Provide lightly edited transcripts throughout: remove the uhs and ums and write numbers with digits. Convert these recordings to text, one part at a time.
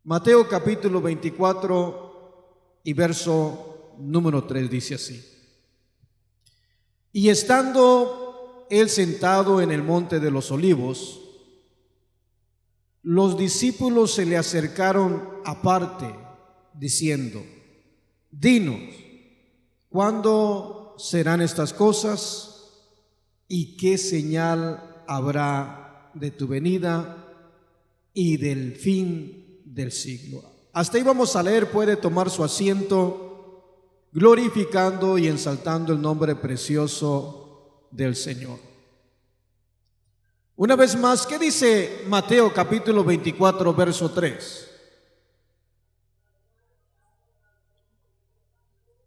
Mateo capítulo 24 y verso número 3 dice así: Y estando él sentado en el monte de los olivos, los discípulos se le acercaron aparte, diciendo: Dinos, ¿cuándo serán estas cosas? ¿Y qué señal habrá de tu venida y del fin del siglo? Hasta ahí vamos a leer. Puede tomar su asiento, glorificando y ensaltando el nombre precioso del Señor. Una vez más, ¿qué dice Mateo capítulo 24, verso 3?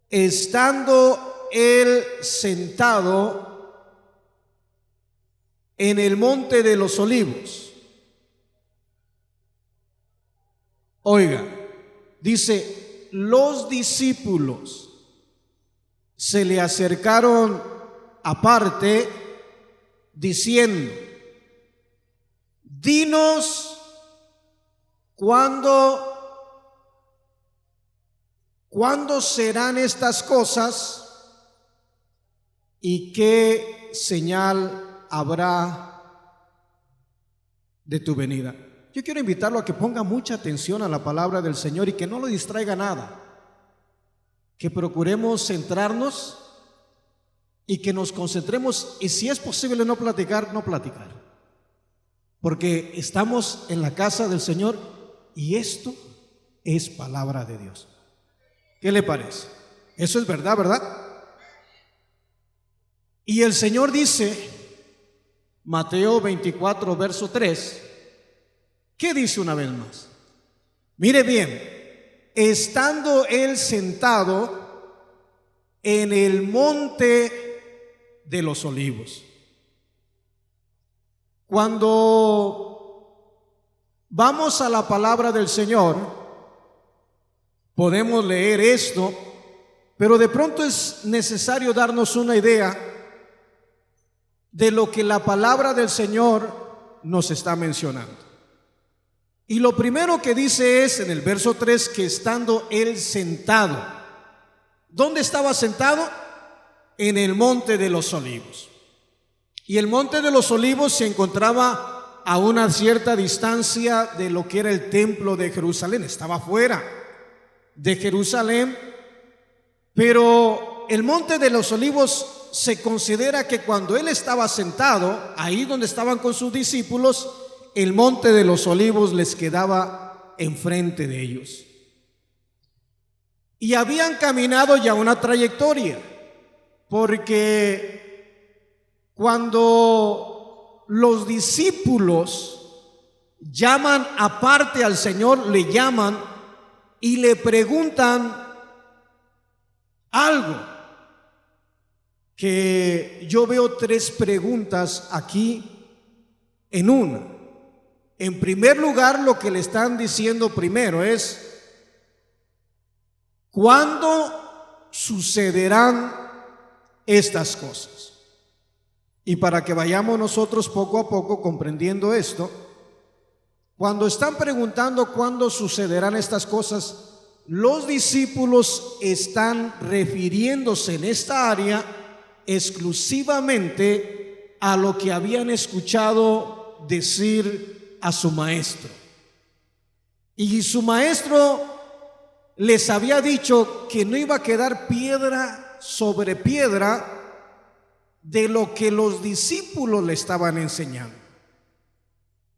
Estando él sentado en el monte de los olivos. Oiga, dice, los discípulos se le acercaron aparte diciendo: Dinos cuándo serán estas cosas y qué señal habrá de tu venida. Yo quiero invitarlo a que ponga mucha atención a la palabra del Señor y que no lo distraiga nada, que procuremos centrarnos y que nos concentremos, y si es posible no platicar, porque estamos en la casa del Señor y esto es palabra de Dios. ¿Qué le parece? Eso es verdad, ¿verdad? Y el Señor dice, Mateo 24, verso 3, ¿qué dice una vez más? Mire bien, estando él sentado en el monte de los olivos. Cuando vamos a la palabra del Señor, podemos leer esto, pero de pronto es necesario darnos una idea de lo que la palabra del Señor nos está mencionando. Y lo primero que dice es en el verso 3 que estando él sentado. ¿Dónde estaba sentado? En el monte de los olivos. Y el monte de los olivos se encontraba a una cierta distancia de lo que era el templo de Jerusalén. Estaba fuera de Jerusalén, pero el monte de los olivos se considera que cuando él estaba sentado, ahí donde estaban con sus discípulos, el monte de los olivos les quedaba enfrente de ellos. Y habían caminado ya una trayectoria, porque cuando los discípulos llaman aparte al Señor, le llaman y le preguntan algo, que yo veo tres preguntas aquí en una. En primer lugar, lo que le están diciendo primero es: ¿cuándo sucederán estas cosas? Y para que vayamos nosotros poco a poco comprendiendo esto, cuando están preguntando cuándo sucederán estas cosas, los discípulos están refiriéndose en esta área exclusivamente a lo que habían escuchado decir a su maestro. Y su maestro les había dicho que no iba a quedar piedra sobre piedra de lo que los discípulos le estaban enseñando.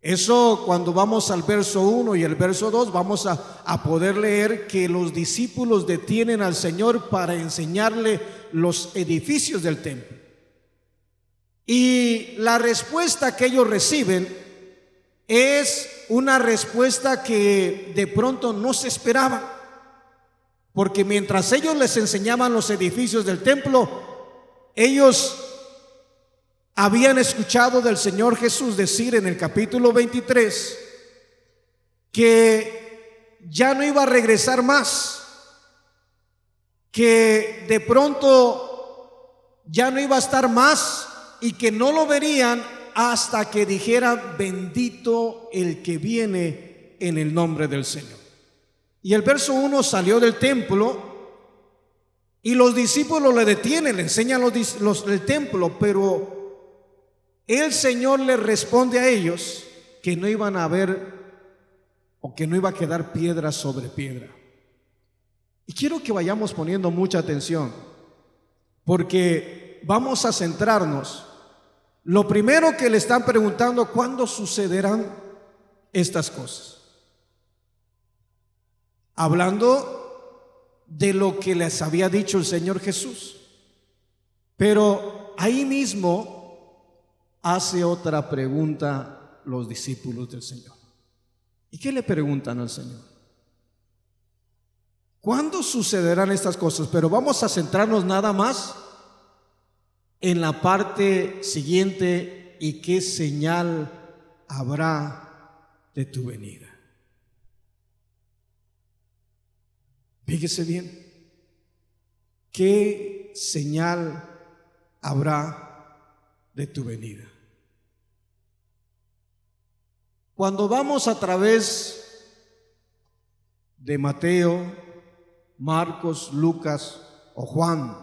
Eso, cuando vamos al verso 1 y el verso 2, vamos a poder leer que los discípulos detienen al Señor para enseñarle los edificios del templo. Y la respuesta que ellos reciben es una respuesta que de pronto no se esperaba, porque mientras ellos les enseñaban los edificios del templo, ellos habían escuchado del Señor Jesús decir en el capítulo 23 que ya no iba a regresar más, que de pronto ya no iba a estar más y que no lo verían hasta que dijera: bendito el que viene en el nombre del Señor. Y el verso 1: salió del templo y los discípulos le detienen, le enseñan el templo, pero el Señor le responde a ellos que no iban a ver, o que no iba a quedar piedra sobre piedra. Y quiero que vayamos poniendo mucha atención, porque vamos a centrarnos. Lo primero que le están preguntando: ¿cuándo sucederán estas cosas? Hablando de lo que les había dicho el Señor Jesús. Pero ahí mismo hace otra pregunta los discípulos del Señor. ¿Y qué le preguntan al Señor? ¿Cuándo sucederán estas cosas? Pero vamos a centrarnos nada más en la parte siguiente: ¿y qué señal habrá de tu venida? Fíjese bien, ¿qué señal habrá de tu venida? Cuando vamos a través de Mateo, Marcos, Lucas o Juan,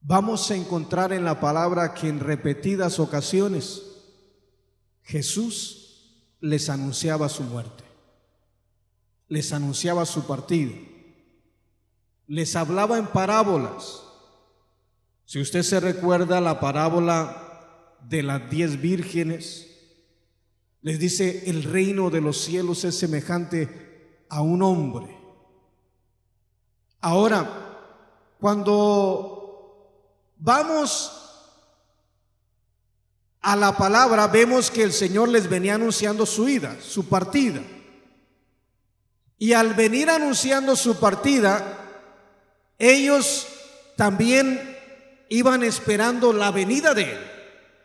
vamos a encontrar en la palabra que en repetidas ocasiones Jesús les anunciaba su muerte, les anunciaba su partida, les hablaba en parábolas. Si usted se recuerda la parábola de las 10 vírgenes, les dice: el reino de los cielos es semejante a un hombre. Ahora, cuando vamos a la palabra, vemos que el Señor les venía anunciando su ida, su partida. Y al venir anunciando su partida, ellos también iban esperando la venida de Él.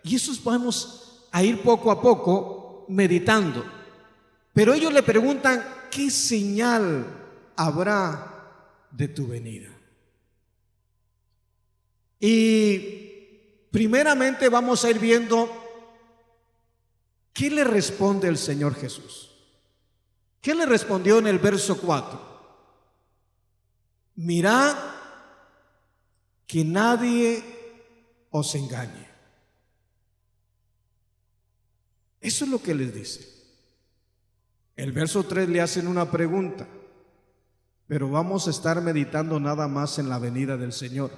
Y eso vamos a ir poco a poco meditando. Pero ellos le preguntan: ¿qué señal habrá de tu venida? Y primeramente vamos a ir viendo qué le responde el Señor Jesús. ¿Qué le respondió en el verso 4? Mirad que nadie os engañe. Eso es lo que les dice. El verso 3 le hacen una pregunta, pero vamos a estar meditando nada más en la venida del Señor.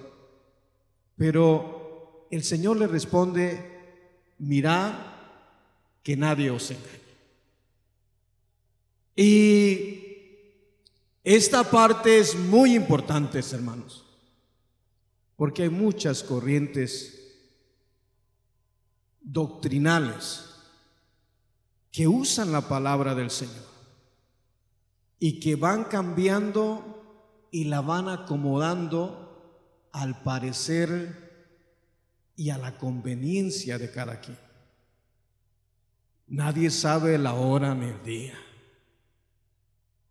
Pero el Señor le responde: mirad que nadie os engañe. Y esta parte es muy importante, hermanos, porque hay muchas corrientes doctrinales que usan la palabra del Señor y que van cambiando y la van acomodando al parecer y a la conveniencia de cada quien. Nadie sabe la hora ni el día,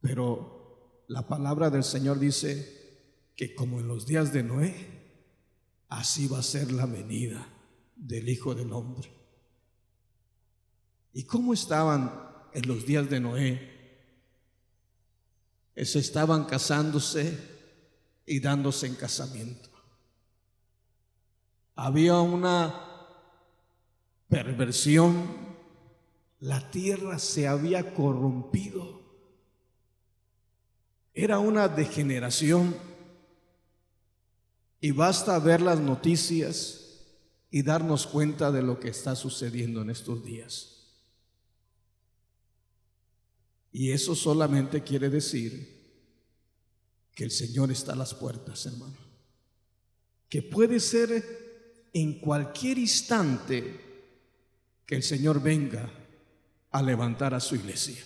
pero la palabra del Señor dice que como en los días de Noé, así va a ser la venida del Hijo del Hombre. ¿Y cómo estaban en los días de Noé? Estaban casándose y dándose en casamiento. Había una perversión, la tierra se había corrompido. Era una degeneración, y basta ver las noticias y darnos cuenta de lo que está sucediendo en estos días. Y eso solamente quiere decir que el Señor está a las puertas, hermano, que puede ser en cualquier instante que el Señor venga a levantar a su iglesia.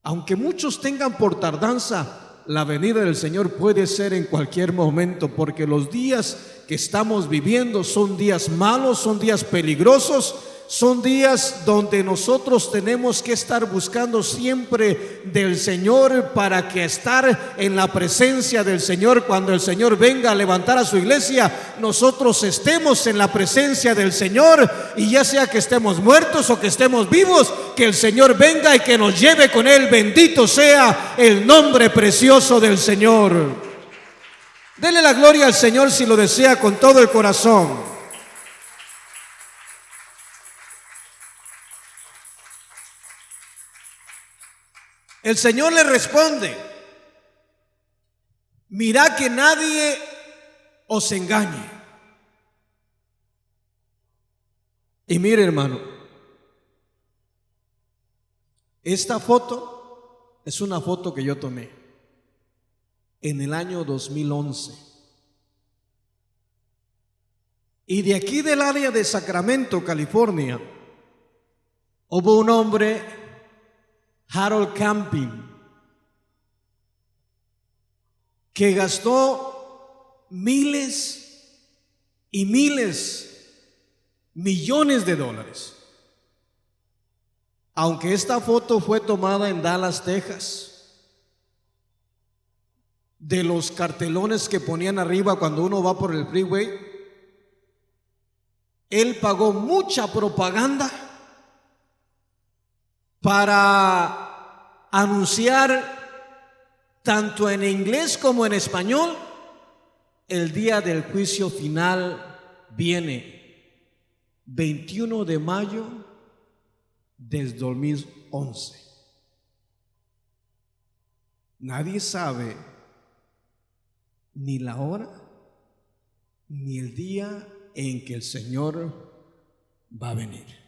Aunque muchos tengan por tardanza, la venida del Señor puede ser en cualquier momento, porque los días que estamos viviendo son días malos, son días peligrosos, son días donde nosotros tenemos que estar buscando siempre del Señor, para que estar en la presencia del Señor, cuando el Señor venga a levantar a su iglesia, nosotros estemos en la presencia del Señor, y ya sea que estemos muertos o que estemos vivos, que el Señor venga y que nos lleve con Él. Bendito sea el nombre precioso del Señor. Dele la gloria al Señor si lo desea con todo el corazón. El Señor le responde: mirad que nadie os engañe. Y mire, hermano, esta foto es una foto que yo tomé en el año 2011. Y de aquí del área de Sacramento, California, hubo un hombre, Harold Camping, que gastó miles y miles, millones de dólares. Aunque esta foto fue tomada en Dallas, Texas, de los cartelones que ponían arriba cuando uno va por el freeway, él pagó mucha propaganda para anunciar tanto en inglés como en español: el día del juicio final viene 21 de mayo del 2011. Nadie sabe ni la hora ni el día en que el Señor va a venir.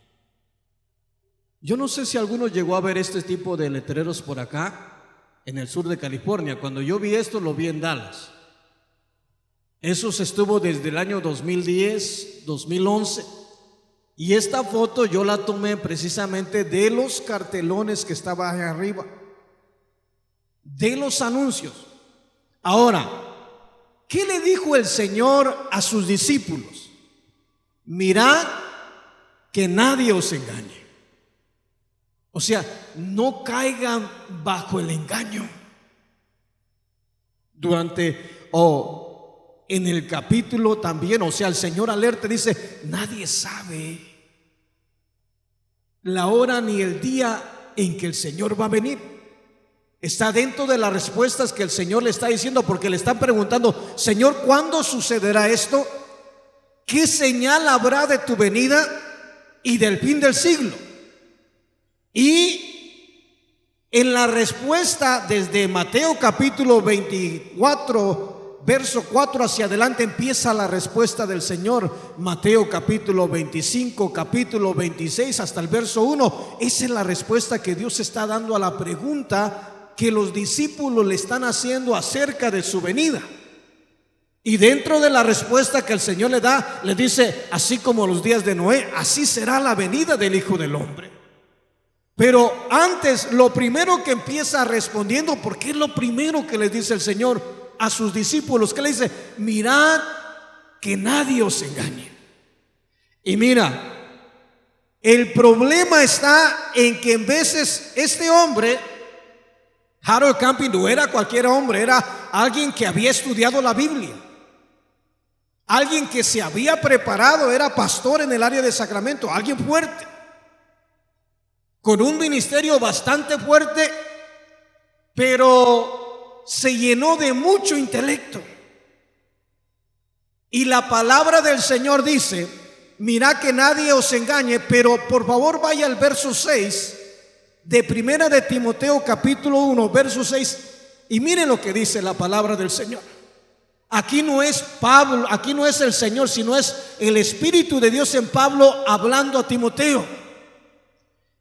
Yo no sé si alguno llegó a ver este tipo de letreros por acá en el sur de California. Cuando yo vi esto, lo vi en Dallas. Eso se estuvo desde el año 2010, 2011. Y esta foto yo la tomé precisamente de los cartelones que estaban allá arriba, de los anuncios. Ahora, ¿qué le dijo el Señor a sus discípulos? Mirad que nadie os engañe. O sea, no caigan bajo el engaño. En el capítulo también, o sea, el Señor alerta, dice: nadie sabe la hora ni el día en que el Señor va a venir. Está dentro de las respuestas que el Señor le está diciendo, porque le están preguntando: Señor, ¿cuándo sucederá esto? ¿Qué señal habrá de tu venida y del fin del siglo? Y en la respuesta, desde Mateo capítulo 24, verso 4 hacia adelante, empieza la respuesta del Señor. Mateo capítulo 25, capítulo 26 hasta el verso 1. Esa es la respuesta que Dios está dando a la pregunta que los discípulos le están haciendo acerca de su venida. Y dentro de la respuesta que el Señor le da, le dice: así como los días de Noé, así será la venida del Hijo del Hombre. Pero antes, lo primero que empieza respondiendo, porque es lo primero que les dice el Señor a sus discípulos, que le dice: mirad que nadie os engañe. Y mira, el problema está en que en veces este hombre, Harold Camping, no era cualquier hombre, era alguien que había estudiado la Biblia, alguien que se había preparado, era pastor en el área de Sacramento, alguien fuerte, con un ministerio bastante fuerte, pero se llenó de mucho intelecto. Y la palabra del Señor dice: mirad que nadie os engañe. Pero por favor vaya al verso 6 de Primera de Timoteo capítulo 1, verso 6, y miren lo que dice la palabra del Señor. Aquí no es Pablo, aquí no es el Señor, sino es el Espíritu de Dios en Pablo hablando a Timoteo.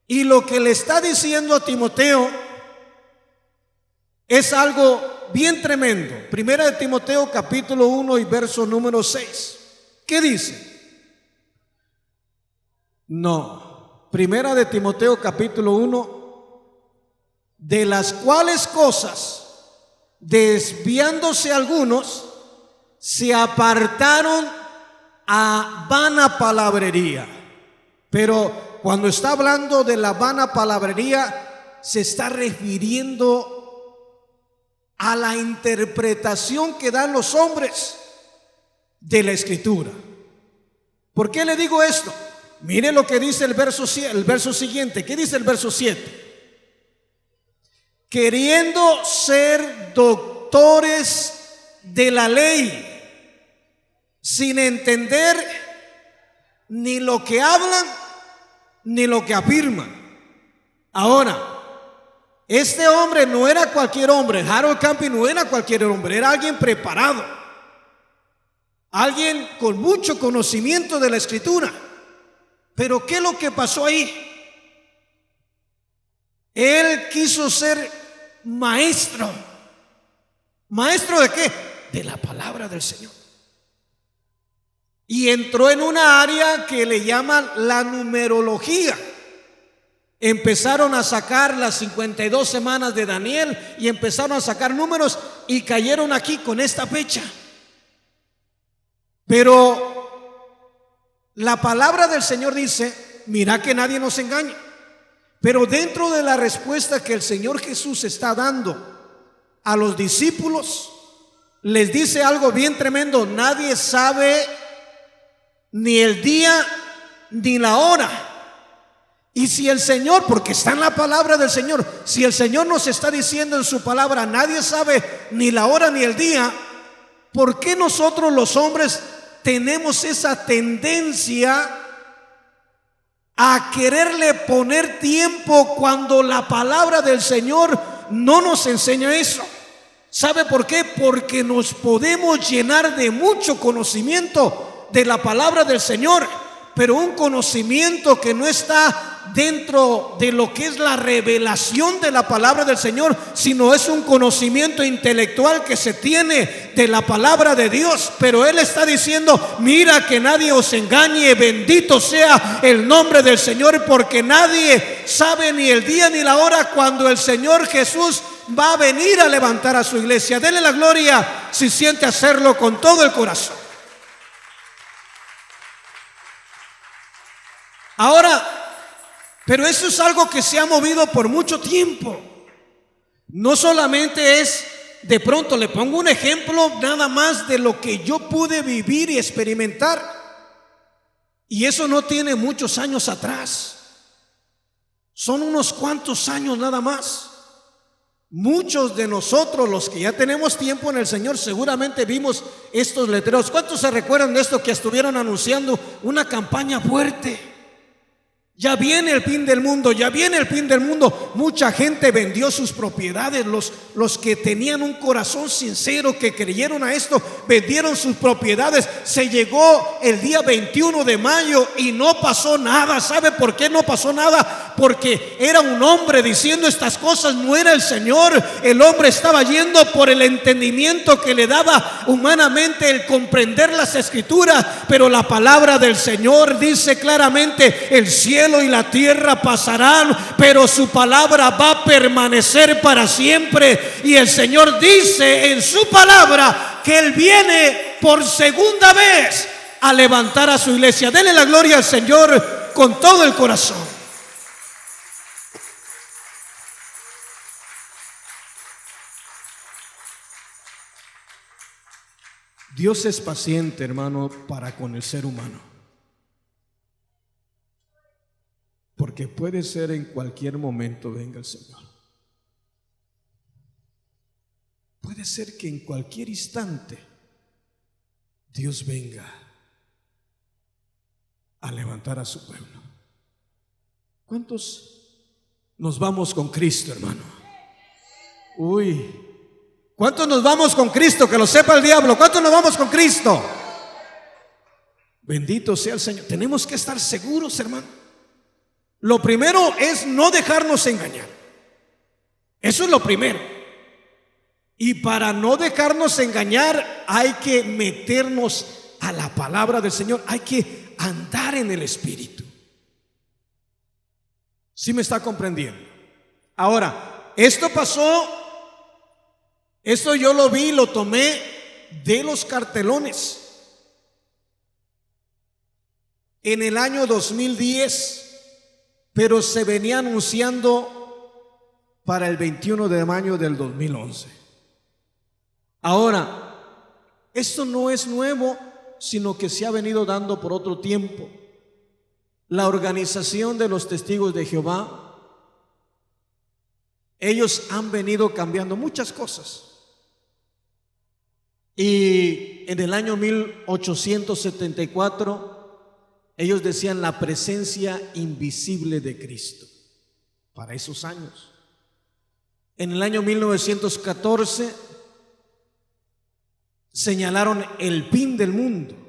Y lo que le está diciendo a Timoteo es algo bien tremendo. Primera de Timoteo capítulo 1 y verso número 6. ¿Qué dice? No, Primera de Timoteo capítulo 1: de las cuales cosas, desviándose algunos, se apartaron a vana palabrería. Pero cuando está hablando de la vana palabrería, se está refiriendo a la interpretación que dan los hombres de la Escritura. ¿Por qué le digo esto? Mire lo que dice el verso siguiente. ¿Qué dice el verso 7? Queriendo ser doctores de la ley, sin entender ni lo que hablan ni lo que afirman. Ahora, este hombre no era cualquier hombre. Harold Camping no era cualquier hombre, era alguien preparado, alguien con mucho conocimiento de la escritura. Pero ¿qué es lo que pasó ahí? Él quiso ser maestro. ¿Maestro de qué? De la palabra del Señor. Y entró en una área que le llaman la numerología. Empezaron a sacar las 52 semanas de Daniel y empezaron a sacar números y cayeron aquí con esta fecha. Pero la palabra del Señor dice, mira que nadie nos engañe. Pero dentro de la respuesta que el Señor Jesús está dando a los discípulos, les dice algo bien tremendo: nadie sabe ni el día ni la hora. Y si el Señor, porque está en la palabra del Señor, si el Señor nos está diciendo en su palabra, nadie sabe ni la hora ni el día, ¿por qué nosotros los hombres tenemos esa tendencia a quererle poner tiempo cuando la palabra del Señor no nos enseña eso? ¿Sabe por qué? Porque nos podemos llenar de mucho conocimiento de la palabra del Señor, pero un conocimiento que no está dentro de lo que es la revelación de la palabra del Señor, sino es un conocimiento intelectual que se tiene de la palabra de Dios. Pero Él está diciendo, mira que nadie os engañe, bendito sea el nombre del Señor, porque nadie sabe ni el día ni la hora cuando el Señor Jesús va a venir a levantar a su iglesia. Denle la gloria si siente hacerlo con todo el corazón. Ahora, pero eso es algo que se ha movido por mucho tiempo. No solamente es, de pronto le pongo un ejemplo nada más de lo que yo pude vivir y experimentar, y eso no tiene muchos años atrás, son unos cuantos años nada más. Muchos de nosotros, los que ya tenemos tiempo en el Señor, seguramente vimos estos letreros. ¿Cuántos se recuerdan de esto que estuvieron anunciando una campaña fuerte? Ya viene el fin del mundo, ya viene el fin del mundo. Mucha gente vendió sus propiedades. Los que tenían un corazón sincero, que creyeron a esto, vendieron sus propiedades. Se llegó el día 21 de mayo y no pasó nada. ¿Sabe por qué no pasó nada? Porque era un hombre diciendo estas cosas, no era el Señor. El hombre estaba yendo por el entendimiento que le daba humanamente el comprender las escrituras. Pero la palabra del Señor dice claramente, el cielo y la tierra pasarán, pero su palabra va a permanecer para siempre. Y el Señor dice en su palabra que Él viene por segunda vez a levantar a su iglesia. Denle la gloria al Señor con todo el corazón. Dios es paciente, hermano, para con el ser humano. Porque puede ser en cualquier momento venga el Señor. Puede ser que en cualquier instante Dios venga a levantar a su pueblo. ¿Cuántos nos vamos con Cristo, hermano? Uy, ¿cuántos nos vamos con Cristo? Que lo sepa el diablo. ¿Cuántos nos vamos con Cristo? Bendito sea el Señor. Tenemos que estar seguros, hermano. Lo primero es no dejarnos engañar. Eso es lo primero. Y para no dejarnos engañar hay que meternos a la palabra del Señor. Hay que andar en el Espíritu. ¿Sí me está comprendiendo? Ahora, esto pasó, esto yo lo vi, lo tomé de los cartelones en el año 2010. Pero se venía anunciando para el 21 de mayo del 2011. Ahora, esto no es nuevo, sino que se ha venido dando por otro tiempo. la organización de los testigos de Jehová, ellos han venido cambiando muchas cosas. Y en el año 1874, ellos decían la presencia invisible de Cristo, para esos años. En el año 1914, señalaron el fin del mundo.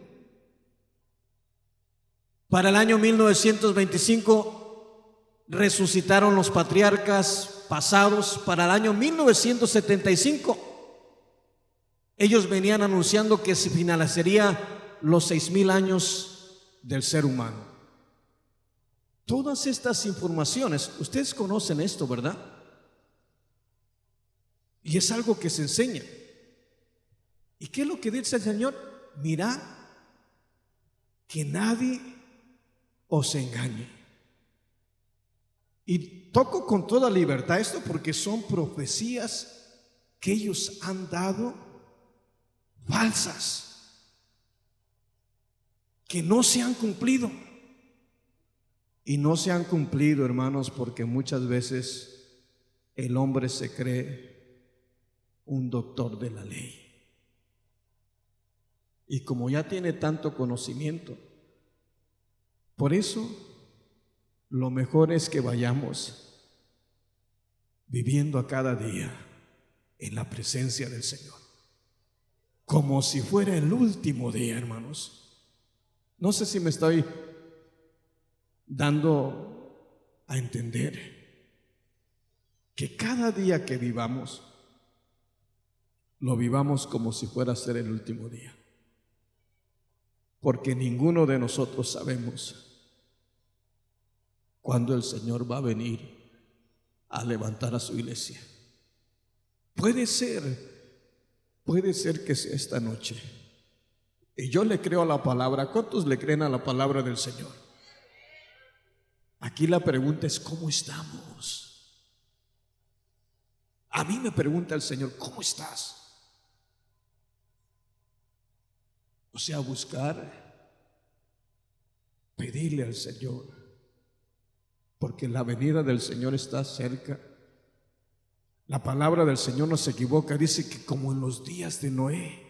Para el año 1925 resucitaron los patriarcas pasados. Para el año 1975 ellos venían anunciando que se finalizaría los 6,000 años del ser humano. Todas estas informaciones, ustedes conocen esto, ¿verdad? Y es algo que se enseña. ¿Y qué es lo que dice el Señor? Mirad que nadie os engañe. Y toco con toda libertad esto porque son profecías que ellos han dado falsas, que no se han cumplido. Y no se han cumplido, hermanos, porque muchas veces el hombre se cree un doctor de la ley. Y como ya tiene tanto conocimiento, por eso lo mejor es que vayamos viviendo a cada día en la presencia del Señor, como si fuera el último día, hermanos. No sé si me estoy dando a entender que cada día que vivamos, lo vivamos como si fuera a ser el último día. Porque ninguno de nosotros sabemos cuándo el Señor va a venir a levantar a su iglesia. Puede ser que sea esta noche. Y yo le creo a la palabra. ¿Cuántos le creen a la palabra del Señor? Aquí la pregunta es: ¿cómo estamos? A mí me pregunta el Señor: ¿cómo estás? O sea, buscar, pedirle al Señor, porque la venida del Señor está cerca. La palabra del Señor no se equivoca, dice que como en los días de Noé,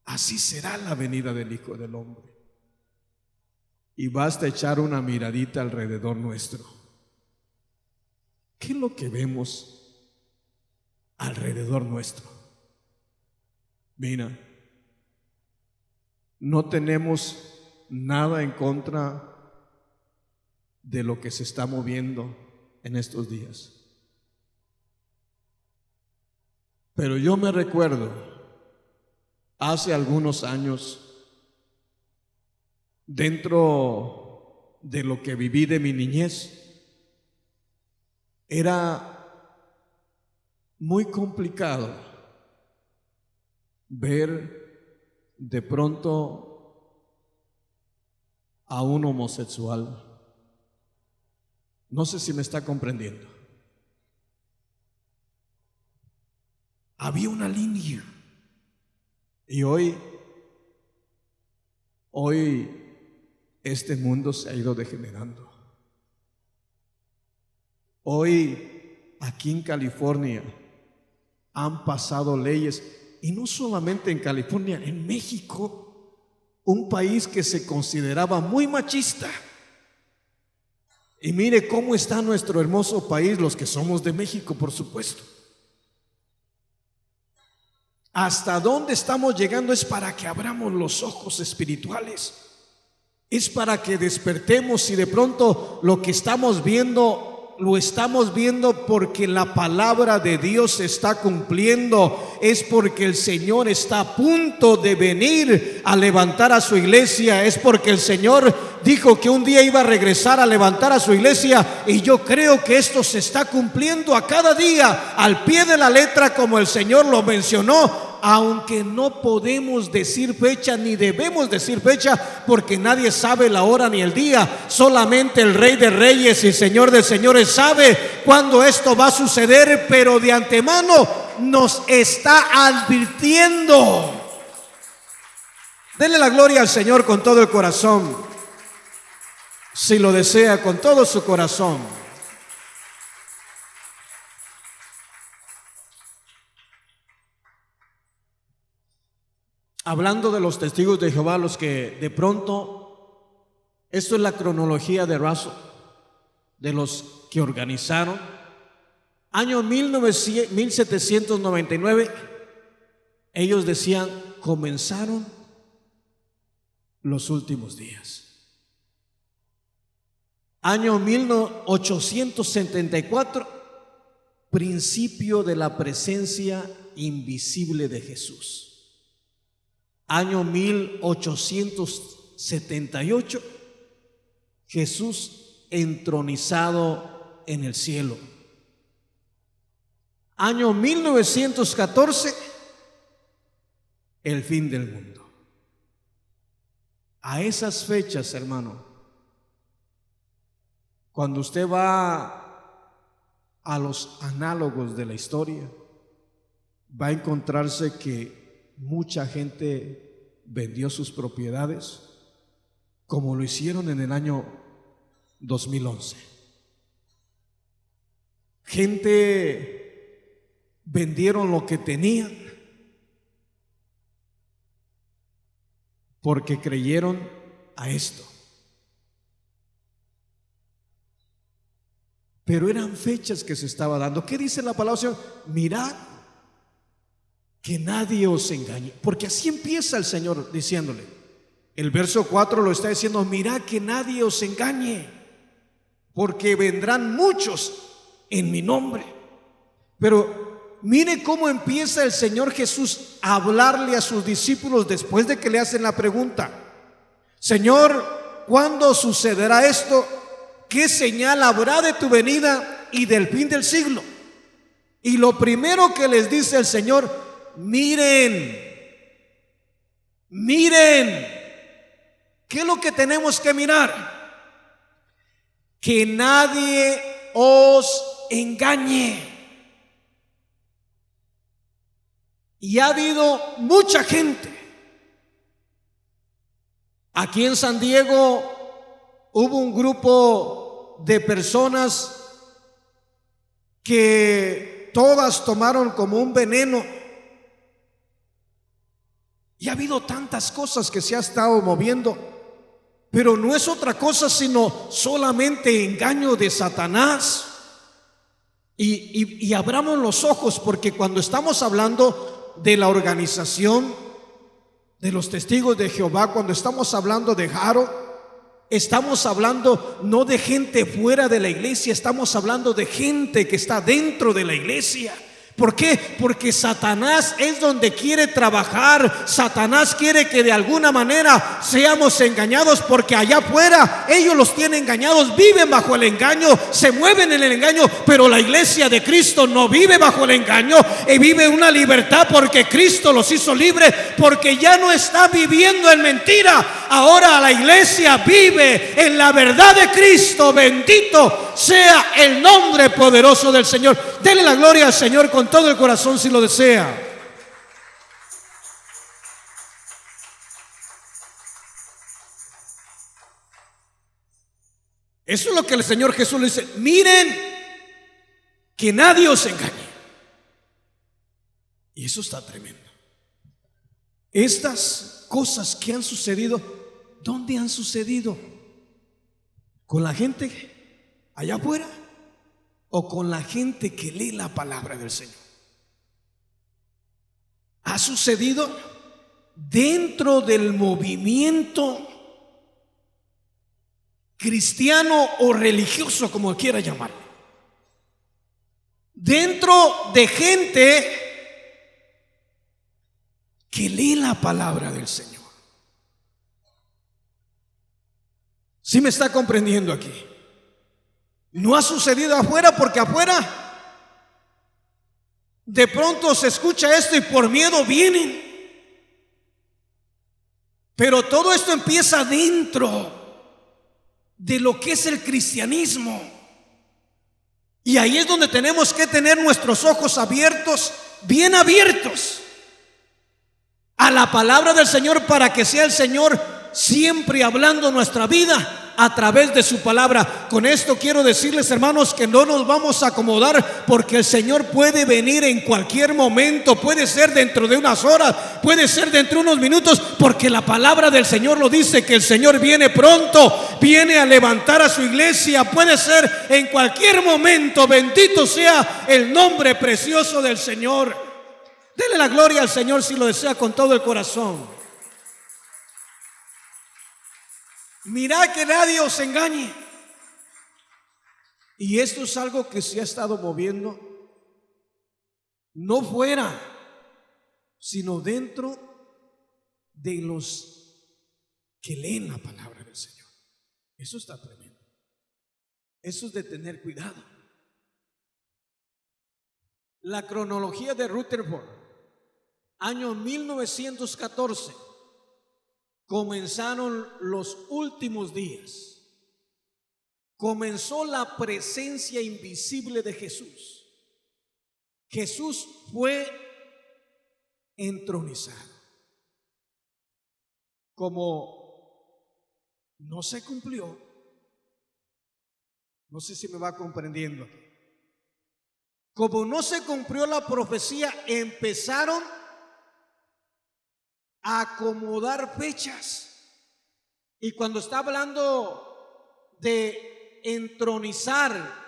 así será la venida del Hijo del Hombre. Y basta echar una miradita alrededor nuestro. ¿Qué es lo que vemos alrededor nuestro? Mira, no tenemos nada en contra de lo que se está moviendo en estos días. Pero yo me recuerdo hace algunos años, dentro de lo que viví de mi niñez, era muy complicado ver de pronto a un homosexual. No sé si me está comprendiendo. Había una línea. Y hoy este mundo se ha ido degenerando. Hoy aquí en California han pasado leyes, y no solamente en California, en México, un país que se consideraba muy machista. Y mire cómo está nuestro hermoso país, los que somos de México, por supuesto. Hasta dónde estamos llegando es para que abramos los ojos espirituales. Es para que despertemos, y de pronto lo que estamos viendo, lo estamos viendo porque la palabra de Dios se está cumpliendo. Es porque el Señor está a punto de venir a levantar a su iglesia. Es porque el Señor dijo que un día iba a regresar a levantar a su iglesia. Y yo creo que esto se está cumpliendo a cada día, al pie de la letra, como el Señor lo mencionó. Aunque no podemos decir fecha, ni debemos decir fecha, porque nadie sabe la hora ni el día. Solamente el Rey de Reyes y Señor de Señores sabe cuándo esto va a suceder, pero de antemano nos está advirtiendo. Denle la gloria al Señor con todo el corazón. si lo desea con todo su corazón. Hablando de los testigos de Jehová, los que de pronto, esto es la cronología de Russell, de los que organizaron. Año 1799, ellos decían, comenzaron los últimos días. Año 1874, principio de la presencia invisible de Jesús. Año 1878, Jesús entronizado en el cielo. Año 1914, el fin del mundo. A esas fechas, hermano, cuando usted va a los análogos de la historia, va a encontrarse que mucha gente vendió sus propiedades, como lo hicieron en el año 2011. Gente vendieron lo que tenían porque creyeron a esto. Pero eran fechas que se estaba dando. ¿Qué dice la palabra del Señor? Mirad que nadie os engañe. Porque así empieza el Señor diciéndole. El verso 4 lo está diciendo: mirad que nadie os engañe, porque vendrán muchos en mi nombre. Pero mire cómo empieza el Señor Jesús a hablarle a sus discípulos después de que le hacen la pregunta: Señor, ¿cuándo sucederá esto? ¿Qué señal habrá de tu venida y del fin del siglo? Y lo primero que les dice el Señor: miren. ¿Qué es lo que tenemos que mirar? Que nadie os engañe. Y ha habido mucha gente. Aquí en San Diego hubo un grupo de personas que todas tomaron como un veneno. Y ha habido tantas cosas que se ha estado moviendo, pero no es otra cosa sino solamente engaño de Satanás. Y abramos los ojos, porque cuando estamos hablando de la organización de los testigos de Jehová, cuando estamos hablando de Jaro, estamos hablando no de gente fuera de la iglesia, estamos hablando de gente que está dentro de la iglesia. ¿Por qué? Porque Satanás es donde quiere trabajar. Satanás quiere que de alguna manera seamos engañados, porque allá afuera ellos los tienen engañados, viven bajo el engaño, se mueven en el engaño. Pero la iglesia de Cristo no vive bajo el engaño, y vive una libertad porque Cristo los hizo libres, porque ya no está viviendo en mentira. Ahora la iglesia vive en la verdad de Cristo. Bendito sea el nombre poderoso del Señor. Dele la gloria al Señor con todo el corazón si lo desea. Eso es lo que el Señor Jesús le dice: miren que nadie os engañe. Y eso está tremendo. Estas cosas que han sucedido, ¿dónde han sucedido? ¿Con la gente allá afuera o con la gente que lee la palabra del Señor? Ha sucedido dentro del movimiento cristiano o religioso, como quiera llamarlo, dentro de gente que lee la palabra del Señor. ¿Sí me está comprendiendo aquí? No ha sucedido afuera, porque afuera de pronto se escucha esto y por miedo vienen. Pero todo esto empieza dentro de lo que es el cristianismo. Y ahí es donde tenemos que tener nuestros ojos abiertos, bien abiertos a la palabra del Señor, para que sea el Señor siempre hablando nuestra vida a través de su palabra. Con esto quiero decirles, hermanos, que no nos vamos a acomodar, porque el Señor puede venir en cualquier momento. Puede ser dentro de unas horas, puede ser dentro de unos minutos, porque la palabra del Señor lo dice, que el Señor viene pronto, viene a levantar a su iglesia. Puede ser en cualquier momento. Bendito sea el nombre precioso del Señor. Dele la gloria al Señor si lo desea con todo el corazón. Mirad que nadie os engañe. Y esto es algo que se ha estado moviendo, no fuera, sino dentro de los que leen la palabra del Señor. Eso está tremendo. Eso es de tener cuidado. La cronología de Rutherford, año 1914, comenzaron los últimos días. Comenzó la presencia invisible de Jesús. Jesús fue entronizado. Como no se cumplió, no sé si me va comprendiendo. Como no se cumplió la profecía, empezaron a acomodar fechas. Y cuando está hablando de entronizar,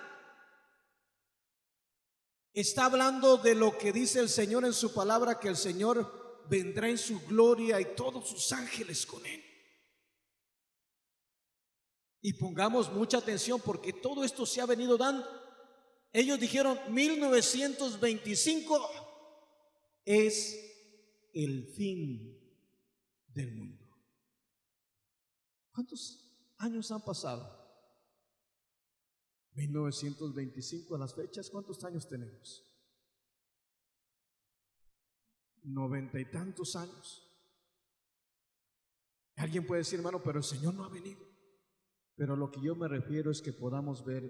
está hablando de lo que dice el Señor en su palabra, que el Señor vendrá en su gloria y todos sus ángeles con él. Y pongamos mucha atención, porque todo esto se ha venido dando. Ellos dijeron 1925 es el fin del mundo. ¿Cuántos años han pasado? 1925 a las fechas, ¿cuántos años tenemos? 90 y tantos años. Alguien puede decir, hermano, pero el Señor no ha venido. Pero lo que yo me refiero es que podamos ver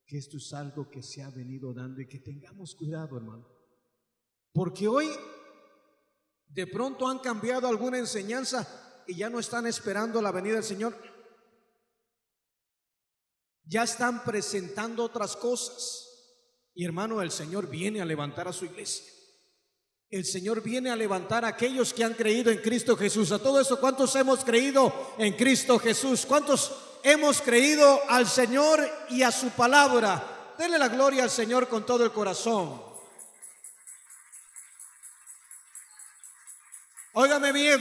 que esto es algo que se ha venido dando, y que tengamos cuidado, hermano, porque hoy de pronto han cambiado alguna enseñanza y ya no están esperando la venida del Señor. Ya están presentando otras cosas. Y hermano, el Señor viene a levantar a su iglesia. El Señor viene a levantar a aquellos que han creído en Cristo Jesús. A todo eso, ¿cuántos hemos creído en Cristo Jesús? ¿Cuántos hemos creído al Señor y a su palabra? Denle la gloria al Señor con todo el corazón. Óigame bien,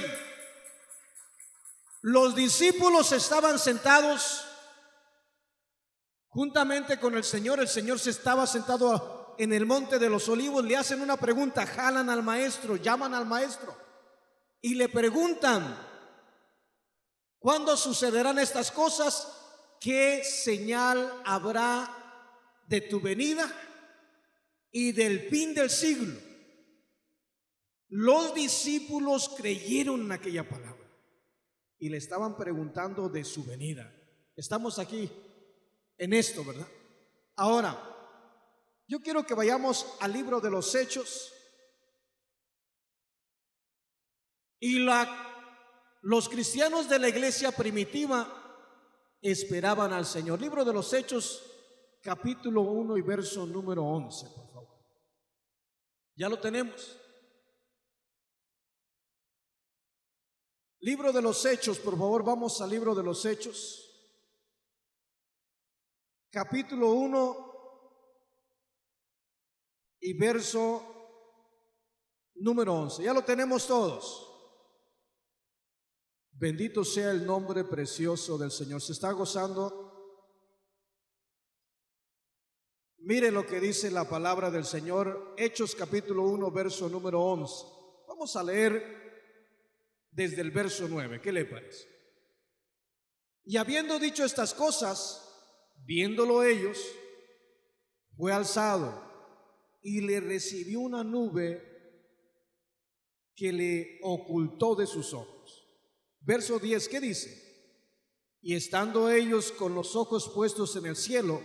los discípulos estaban sentados juntamente con el Señor. El Señor se estaba sentado en el monte de los olivos. Le hacen una pregunta, jalan al maestro, llaman al maestro y le preguntan: ¿cuándo sucederán estas cosas? ¿Qué señal habrá de tu venida y del fin del siglo? Los discípulos creyeron en aquella palabra y le estaban preguntando de su venida. Estamos aquí en esto, ¿verdad? Ahora, yo quiero que vayamos al libro de los Hechos. Y los cristianos de la iglesia primitiva esperaban al Señor. Libro de los Hechos, capítulo 1 y verso número 11, por favor. ¿Ya lo tenemos? Libro de los Hechos, por favor, vamos al libro de los Hechos, capítulo 1 y verso número 11. Ya lo tenemos todos. Bendito sea el nombre precioso del Señor. ¿Se está gozando? Mire lo que dice la palabra del Señor. Hechos capítulo 1, verso número 11. Vamos a leer desde el verso 9. ¿Qué le parece? Y habiendo dicho estas cosas, viéndolo ellos, fue alzado y le recibió una nube que le ocultó de sus ojos. Verso 10, ¿qué dice? Y estando ellos con los ojos puestos en el cielo,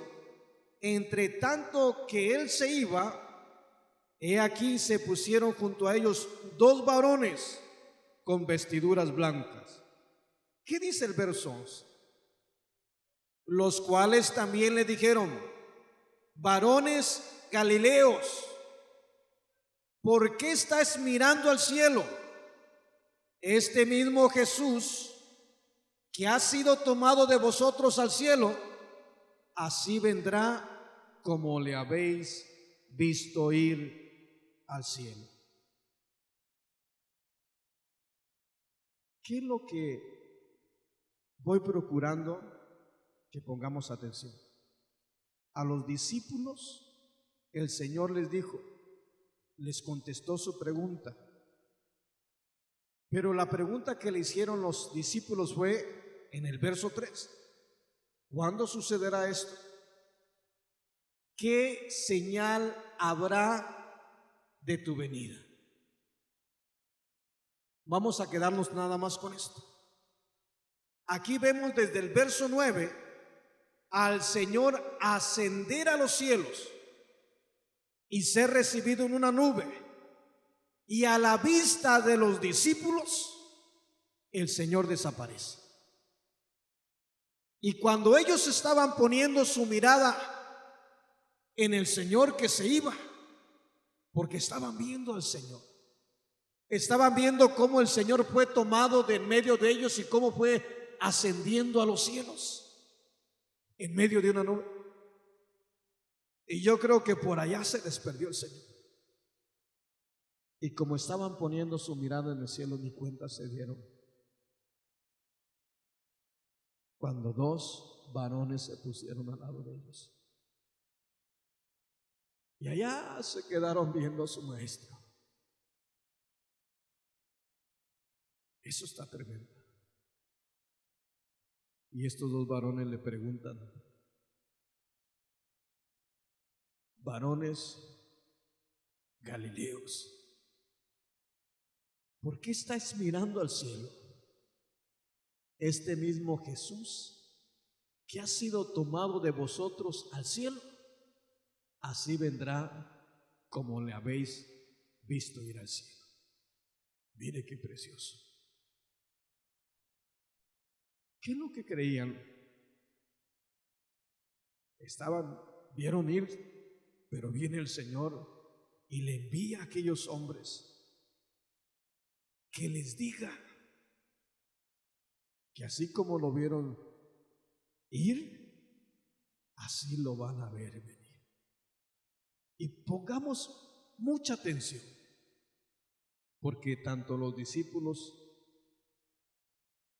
entre tanto que él se iba, he aquí se pusieron junto a ellos dos varones con vestiduras blancas. ¿Qué dice el verso 11? los cuales también le dijeron: varones Galileos, ¿por qué estáis mirando al cielo? Este mismo Jesús que ha sido tomado de vosotros al cielo, así vendrá como le habéis visto ir al cielo. ¿Qué es lo que voy procurando que pongamos atención? A los discípulos el Señor les dijo, les contestó su pregunta, pero la pregunta que le hicieron los discípulos fue en el verso 3: ¿cuándo sucederá esto? ¿Qué señal habrá de tu venida? Vamos a quedarnos nada más con esto. Aquí vemos desde el verso 9 al Señor ascender a los cielos y ser recibido en una nube, y a la vista de los discípulos el Señor desaparece. Y cuando ellos estaban poniendo su mirada en el Señor que se iba, porque estaban viendo al Señor, estaban viendo cómo el Señor fue tomado de en medio de ellos y cómo fue ascendiendo a los cielos en medio de una nube. Y yo creo que por allá se les perdió el Señor. Y como estaban poniendo su mirada en el cielo, ni cuenta se dieron cuando dos varones se pusieron al lado de ellos. Y allá se quedaron viendo a su maestro. Eso está tremendo. Y estos dos varones le preguntan: varones Galileos, ¿por qué estáis mirando al cielo? Este mismo Jesús que ha sido tomado de vosotros al cielo, así vendrá como le habéis visto ir al cielo. Mire qué precioso. ¿Qué es lo que creían? Vieron ir, pero viene el Señor y le envía a aquellos hombres que les diga que así como lo vieron ir, así lo van a ver venir. Y pongamos mucha atención, porque tanto los discípulos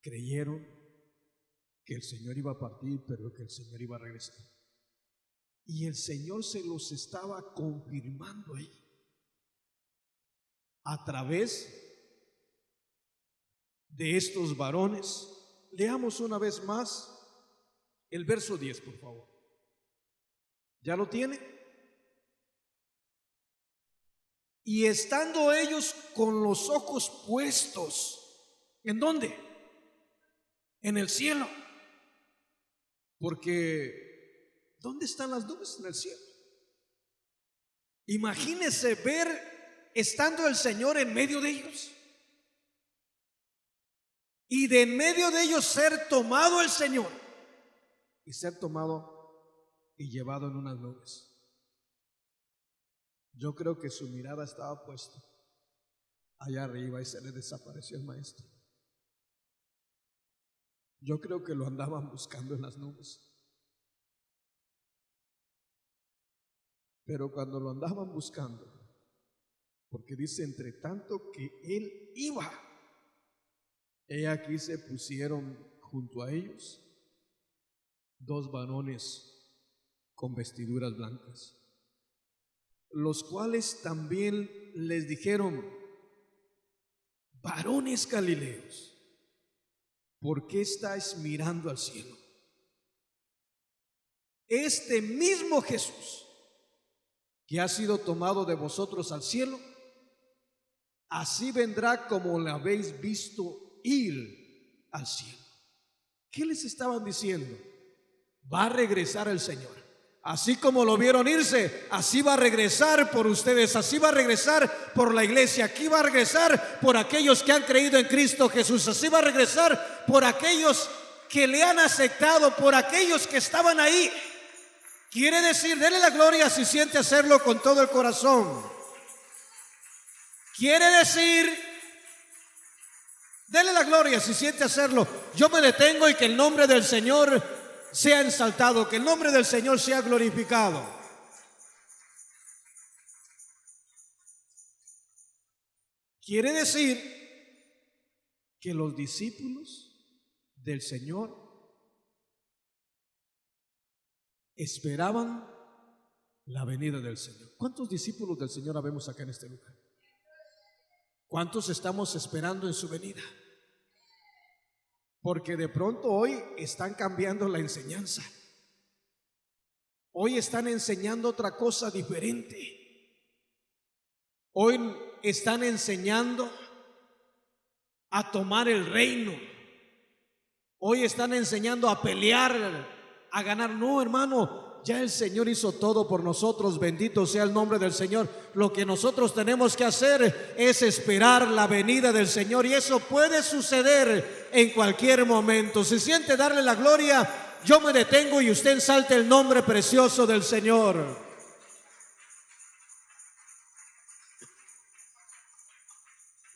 creyeron que el Señor iba a partir, pero que el Señor iba a regresar. Y el Señor se los estaba confirmando ahí a través de estos varones. Leamos una vez más el verso 10, por favor. ¿Ya lo tiene? Y estando ellos con los ojos puestos, ¿en dónde? En el cielo. Porque ¿dónde están las nubes? En el cielo. Imagínese ver estando el Señor en medio de ellos, y de en medio de ellos ser tomado el Señor y ser tomado y llevado en unas nubes. Yo creo que su mirada estaba puesta allá arriba y se le desapareció el maestro. Yo creo que lo andaban buscando en las nubes. Pero cuando lo andaban buscando, porque dice entre tanto que él iba, he aquí se pusieron junto a ellos dos varones con vestiduras blancas, los cuales también les dijeron: varones Galileos, ¿por qué estáis mirando al cielo? Este mismo Jesús que ha sido tomado de vosotros al cielo, así vendrá como le habéis visto ir al cielo. ¿Qué les estaban diciendo? Va a regresar el Señor. Así como lo vieron irse, así va a regresar por ustedes, así va a regresar por la iglesia, aquí va a regresar por aquellos que han creído en Cristo Jesús, así va a regresar por aquellos que le han aceptado, por aquellos que estaban ahí. Quiere decir, dele la gloria si siente hacerlo con todo el corazón. Quiere decir, dele la gloria si siente hacerlo. Yo me detengo y que el nombre del Señor sea ensaltado, que el nombre del Señor sea glorificado. Quiere decir que los discípulos del Señor esperaban la venida del Señor. ¿Cuántos discípulos del Señor habemos acá en este lugar? ¿Cuántos estamos esperando en su venida? Porque de pronto hoy están cambiando la enseñanza. Hoy están enseñando otra cosa diferente. Hoy están enseñando a tomar el reino. Hoy están enseñando a pelear, a ganar. No, hermano, ya el Señor hizo todo por nosotros. Bendito sea el nombre del Señor. Lo que nosotros tenemos que hacer es esperar la venida del Señor, y eso puede suceder en cualquier momento. Si siente darle la gloria, yo me detengo y usted ensalte el nombre precioso del Señor.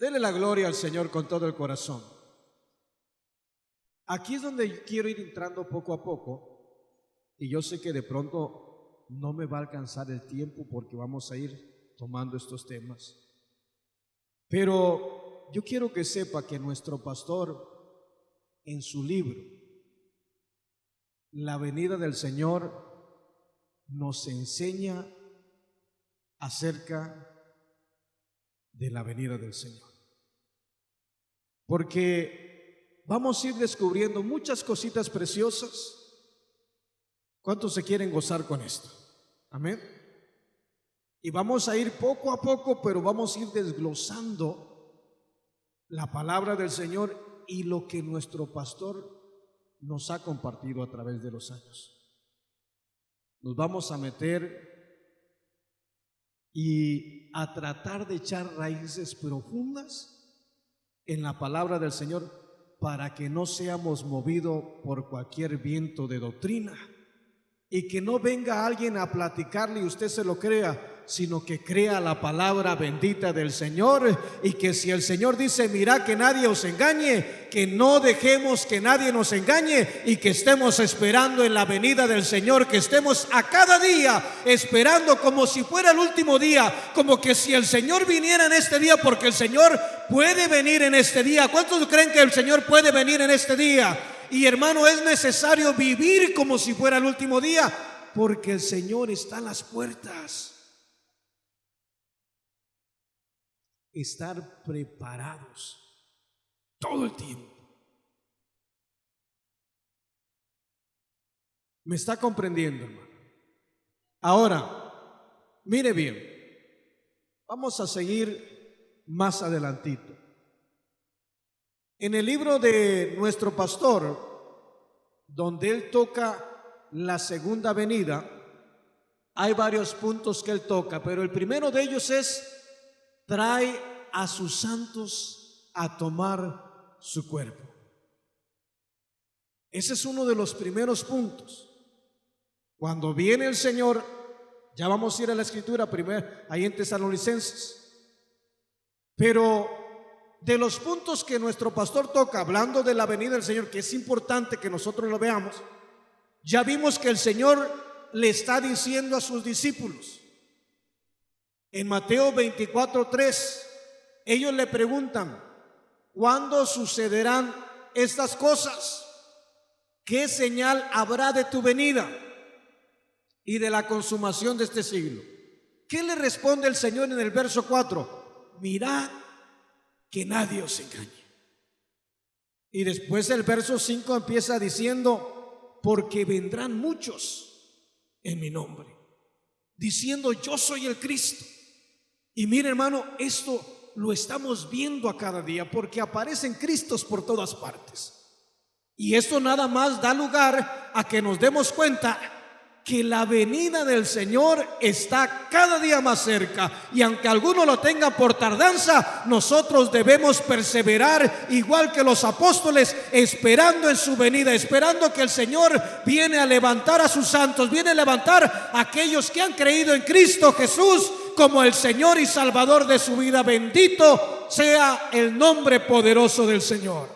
Dele la gloria al Señor con todo el corazón. Aquí es donde quiero ir entrando poco a poco, y yo sé que de pronto no me va a alcanzar el tiempo porque vamos a ir tomando estos temas. Pero yo quiero que sepa que nuestro pastor, en su libro La venida del Señor, nos enseña acerca de la venida del Señor. Porque vamos a ir descubriendo muchas cositas preciosas. ¿Cuántos se quieren gozar con esto? Amén. Y vamos a ir poco a poco, pero vamos a ir desglosando la palabra del Señor y lo que nuestro pastor nos ha compartido a través de los años. Nos vamos a meter y a tratar de echar raíces profundas en la palabra del Señor, para que no seamos movidos por cualquier viento de doctrina, y que no venga alguien a platicarle y usted se lo crea, sino que crea la palabra bendita del Señor. Y que si el Señor dice, mira, que nadie os engañe, que no dejemos que nadie nos engañe, y que estemos esperando en la venida del Señor, que estemos a cada día esperando como si fuera el último día, como que si el Señor viniera en este día, porque el Señor puede venir en este día. ¿Cuántos creen que el Señor puede venir en este día? Y hermano, es necesario vivir como si fuera el último día, porque el Señor está a las puertas. Estar preparados todo el tiempo. ¿Me está comprendiendo, hermano? Ahora, mire bien, vamos a seguir más adelantito. En el libro de nuestro pastor, donde él toca la segunda venida, hay varios puntos que él toca, pero el primero de ellos es: trae a sus santos a tomar su cuerpo. Ese es uno de los primeros puntos. Cuando viene el Señor, ya vamos a ir a la escritura primero, ahí en Tesalonicenses, pero de los puntos que nuestro pastor toca, hablando de la venida del Señor, que es importante que nosotros lo veamos, ya vimos que el Señor le está diciendo a sus discípulos. En Mateo 24:3, ellos le preguntan: ¿cuándo sucederán estas cosas? ¿Qué señal habrá de tu venida y de la consumación de este siglo? ¿Qué le responde el Señor en el verso 4? Mirad que nadie os engañe. Y después el verso 5 empieza diciendo: porque vendrán muchos en mi nombre, diciendo yo soy el Cristo. Y mire, hermano, esto lo estamos viendo a cada día, porque aparecen Cristos por todas partes. Y esto nada más da lugar a que nos demos cuenta que la venida del Señor está cada día más cerca, y aunque algunos lo tengan por tardanza, nosotros debemos perseverar igual que los apóstoles, esperando en su venida, esperando que el Señor viene a levantar a sus santos, viene a levantar a aquellos que han creído en Cristo Jesús como el Señor y Salvador de su vida. Bendito sea el nombre poderoso del Señor.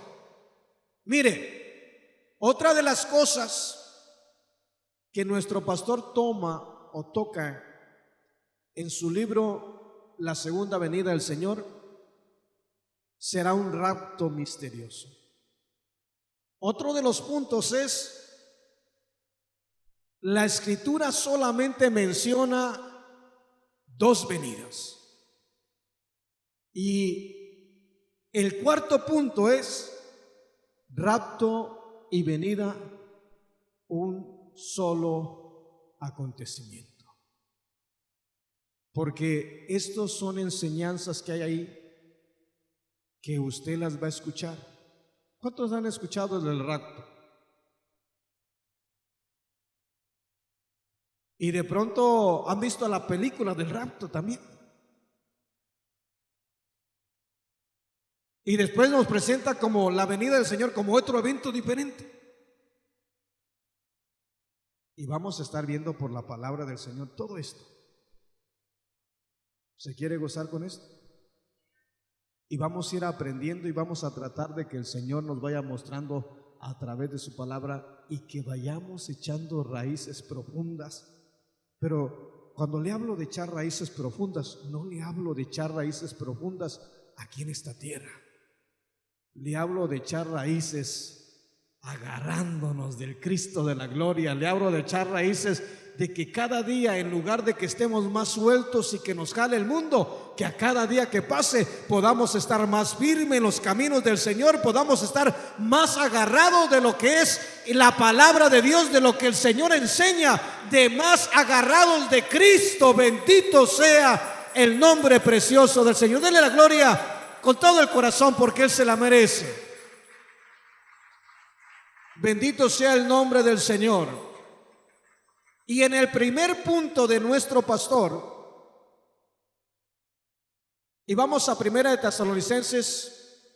Mire, otra de las cosas que nuestro pastor toma o toca en su libro La segunda venida del Señor será un rapto misterioso. Otro de los puntos es: la Escritura solamente menciona dos venidas, y el cuarto punto es rapto y venida, un solo acontecimiento. Porque estos son enseñanzas que hay ahí que usted las va a escuchar. ¿Cuántos han escuchado del rapto? Y de pronto han visto la película del rapto también. Y después nos presenta como la venida del Señor como otro evento diferente. Y vamos a estar viendo por la palabra del Señor todo esto. ¿Se quiere gozar con esto? Y vamos a ir aprendiendo y vamos a tratar de que el Señor nos vaya mostrando a través de su palabra y que vayamos echando raíces profundas. Pero cuando le hablo de echar raíces profundas, no le hablo de echar raíces profundas aquí en esta tierra. Le hablo de echar raíces agarrándonos del Cristo de la gloria. Le hablo de echar raíces de que cada día, en lugar de que estemos más sueltos y que nos jale el mundo, que a cada día que pase podamos estar más firmes en los caminos del Señor, podamos estar más agarrados de lo que es la palabra de Dios, de lo que el Señor enseña, de más agarrados de Cristo. Bendito sea el nombre precioso del Señor. Denle la gloria con todo el corazón, porque Él se la merece. Bendito sea el nombre del Señor. Y en el primer punto de nuestro pastor, y vamos a Primera de Tesalonicenses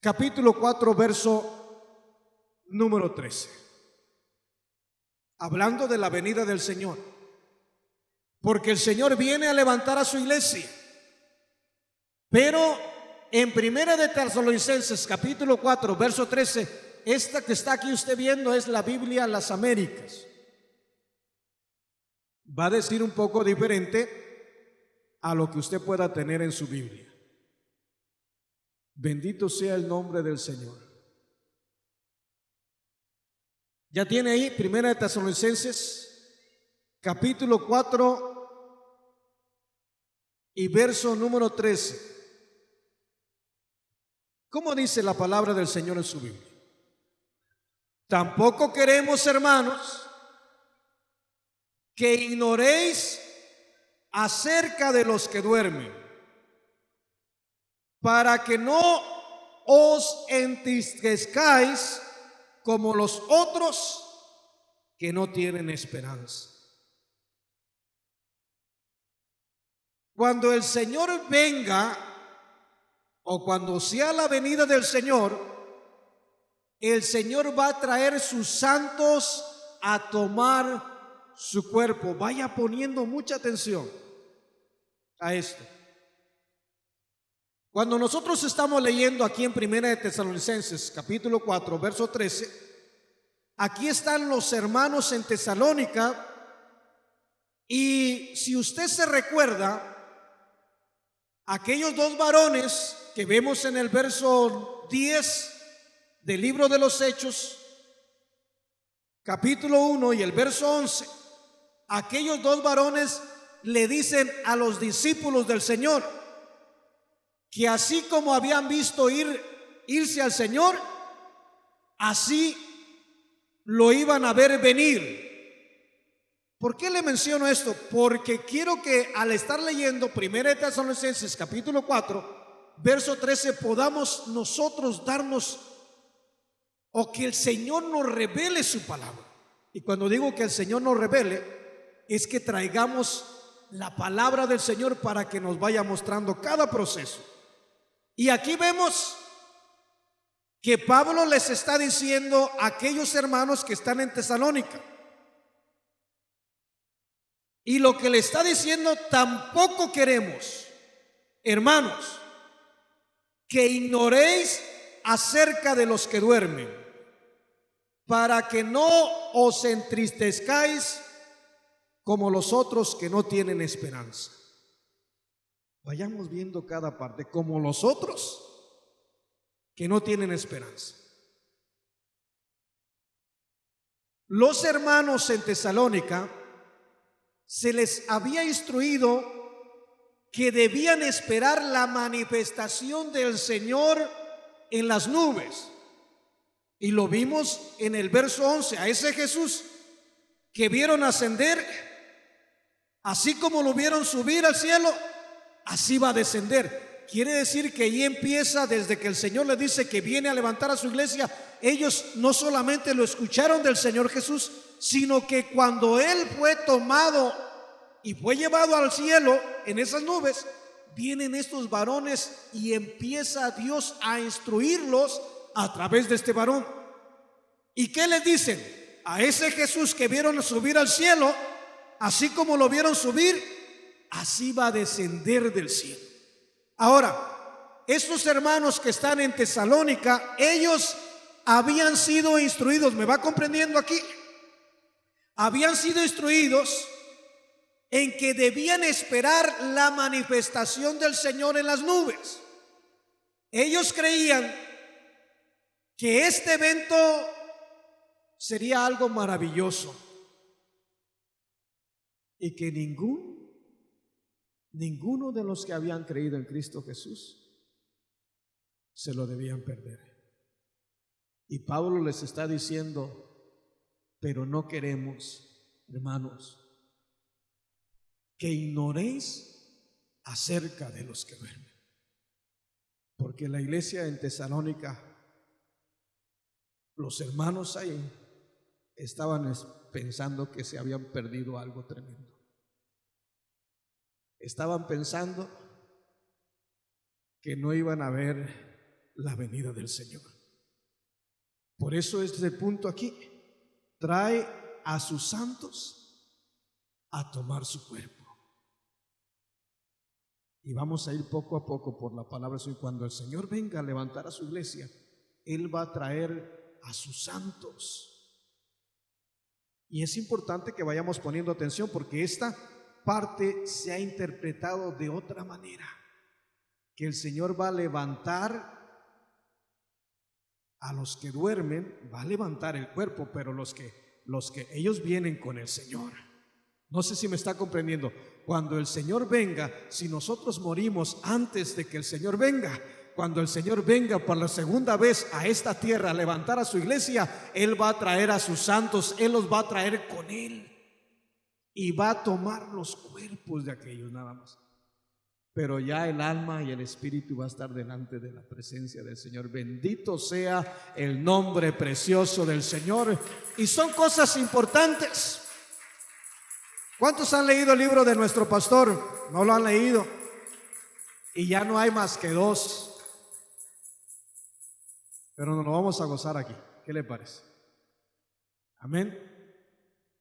capítulo 4 verso número 13, hablando de la venida del Señor, porque el Señor viene a levantar a su iglesia. Pero en Primera de Tesalonicenses capítulo 4 verso 13, esta que está aquí usted viendo es la Biblia Las Américas. Va a decir un poco diferente a lo que usted pueda tener en su Biblia. Bendito sea el nombre del Señor. Ya tiene ahí Primera de Tesalonicenses capítulo 4 y verso número 13. ¿Cómo dice la palabra del Señor en su Biblia? Tampoco queremos, hermanos, que ignoréis acerca de los que duermen, para que no os entristezcáis como los otros que no tienen esperanza. Cuando el Señor venga, o cuando sea la venida del Señor, el Señor va a traer sus santos a tomar su cuerpo. Vaya poniendo mucha atención a esto. Cuando nosotros estamos leyendo aquí en Primera de Tesalonicenses capítulo 4 verso 13, aquí están los hermanos en Tesalónica, y si usted se recuerda, aquellos dos varones que vemos en el verso 10 del libro de los Hechos, capítulo 1 y el verso 11, aquellos dos varones le dicen a los discípulos del Señor que así como habían visto irse al Señor, así lo iban a ver venir. ¿Por qué le menciono esto? Porque quiero que al estar leyendo Primera de Tesalonicenses capítulo 4 verso 13 podamos nosotros darnos, o que el Señor nos revele su palabra. Y cuando digo que el Señor nos revele, es que traigamos la palabra del Señor para que nos vaya mostrando cada proceso. Y aquí vemos que Pablo les está diciendo a aquellos hermanos que están en Tesalónica. Y lo que le está diciendo: tampoco queremos, hermanos, que ignoréis acerca de los que duermen, para que no os entristezcáis como los otros que no tienen esperanza. Vayamos viendo cada parte, como los otros que no tienen esperanza. Los hermanos en Tesalónica se les había instruido que debían esperar la manifestación del Señor en las nubes. Y lo vimos en el verso 11, a ese Jesús que vieron ascender, así como lo vieron subir al cielo, así va a descender. Quiere decir que ahí empieza, desde que el Señor le dice que viene a levantar a su iglesia. Ellos no solamente lo escucharon del Señor Jesús, sino que cuando Él fue tomado y fue llevado al cielo en esas nubes, vienen estos varones y empieza Dios a instruirlos a través de este varón. ¿Y qué les dicen? A ese Jesús que vieron subir al cielo, así como lo vieron subir, así va a descender del cielo. Ahora, estos hermanos que están en Tesalónica, ellos habían sido instruidos, ¿me va comprendiendo aquí? Habían sido instruidos en que debían esperar la manifestación del Señor en las nubes. Ellos creían que este evento sería algo maravilloso y que ninguno de los que habían creído en Cristo Jesús se lo debían perder. Y Pablo les está diciendo: pero no queremos, hermanos, que ignoréis acerca de los que duermen. Porque la iglesia en Tesalónica, los hermanos ahí estaban pensando que se habían perdido algo tremendo. Estaban pensando que no iban a ver la venida del Señor. Por eso este punto aquí trae a sus santos a tomar su cuerpo. Y vamos a ir poco a poco por la palabra. Y cuando el Señor venga a levantar a su iglesia, Él va a traer a sus santos. Y es importante que vayamos poniendo atención, porque esta parte se ha interpretado de otra manera, que el Señor va a levantar a los que duermen, va a levantar el cuerpo, pero los que ellos vienen con el Señor. No sé si me está comprendiendo. Cuando el Señor venga, si nosotros morimos antes de que el Señor venga, cuando el Señor venga por la segunda vez a esta tierra a levantar a su iglesia, Él va a traer a sus santos, Él los va a traer con Él y va a tomar los cuerpos de aquellos nada más. Pero ya el alma y el espíritu va a estar delante de la presencia del Señor. Bendito sea el nombre precioso del Señor. Y son cosas importantes. ¿Cuántos han leído el libro de nuestro pastor? No lo han leído. Y ya no hay más que 2. Pero nos lo vamos a gozar aquí. ¿Qué le parece? Amén.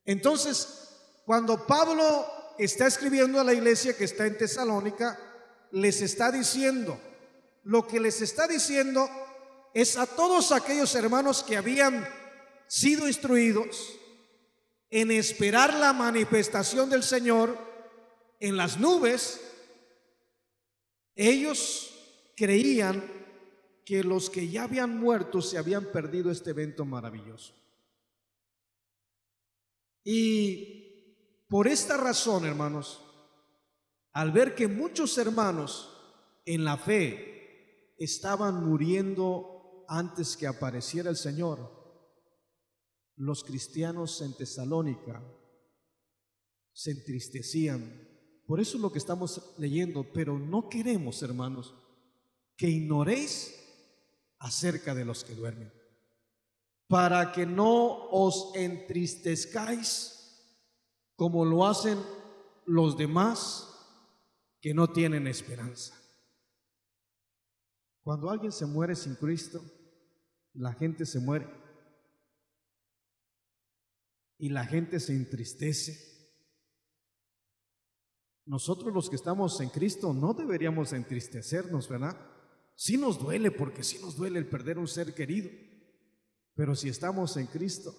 Entonces, cuando Pablo está escribiendo a la iglesia que está en Tesalónica, les está diciendo, lo que les está diciendo es a todos aquellos hermanos que habían sido instruidos en esperar la manifestación del Señor en las nubes. Ellos creían que los que ya habían muerto se habían perdido este evento maravilloso. Y por esta razón, hermanos, al ver que muchos hermanos en la fe estaban muriendo antes que apareciera el Señor, los cristianos en Tesalónica se entristecían. Por eso es lo que estamos leyendo. Pero no queremos, hermanos, que ignoréis acerca de los que duermen. para que no os entristezcáis como lo hacen los demás que no tienen esperanza. Cuando alguien se muere sin Cristo, la gente se muere y la gente se entristece. Nosotros los que estamos en Cristo no deberíamos entristecernos, ¿verdad? Sí nos duele, porque sí nos duele el perder un ser querido, pero si estamos en Cristo,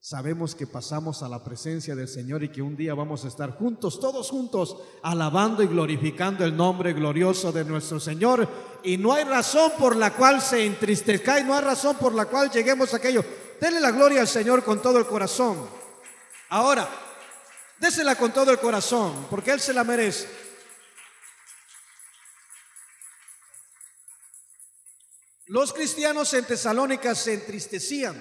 sabemos que pasamos a la presencia del Señor y que un día vamos a estar juntos, todos juntos, alabando y glorificando el nombre glorioso de nuestro Señor. Y no hay razón por la cual se entristezca, y no hay razón por la cual lleguemos a aquello. Denle la gloria al Señor con todo el corazón. Ahora, désela con todo el corazón, porque Él se la merece. Los cristianos en Tesalónica se entristecían,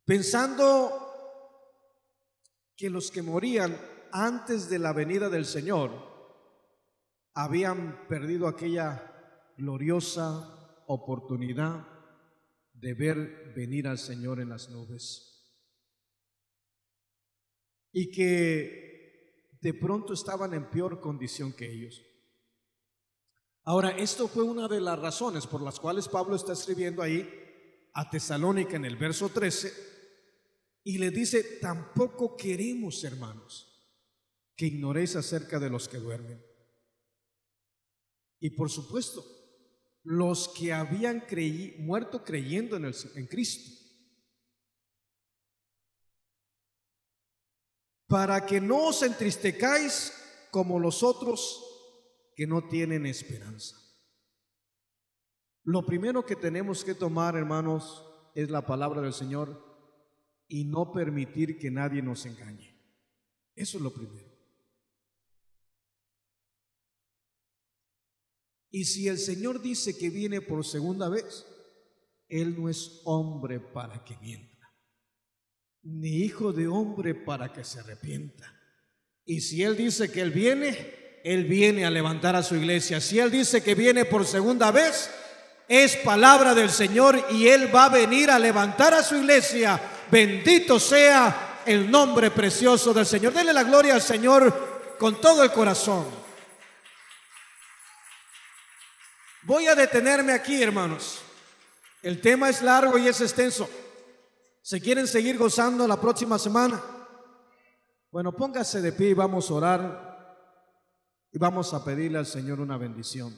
pensando que los que morían antes de la venida del Señor habían perdido aquella gloriosa oportunidad de ver venir al Señor en las nubes, y que de pronto estaban en peor condición que ellos. Ahora, esto fue una de las razones por las cuales Pablo está escribiendo ahí a Tesalónica en el verso 13 y le dice: tampoco queremos, hermanos, que ignoréis acerca de los que duermen. Y por supuesto, los que habían muerto creyendo en Cristo, para que no os entristezcáis como los otros que no tienen esperanza. Lo primero que tenemos que tomar, hermanos, es la palabra del Señor y no permitir que nadie nos engañe. Eso es lo primero. Y si el Señor dice que viene por segunda vez, Él no es hombre para que mienta, ni hijo de hombre para que se arrepienta. Y si Él dice que Él viene a levantar a su iglesia. Si Él dice que viene por segunda vez, es palabra del Señor y Él va a venir a levantar a su iglesia. Bendito sea el nombre precioso del Señor. Denle la gloria al Señor con todo el corazón. Voy a detenerme aquí, hermanos. El tema es largo y es extenso. ¿Se quieren seguir gozando la próxima semana? Bueno, póngase de pie y vamos a orar. Y vamos a pedirle al Señor una bendición.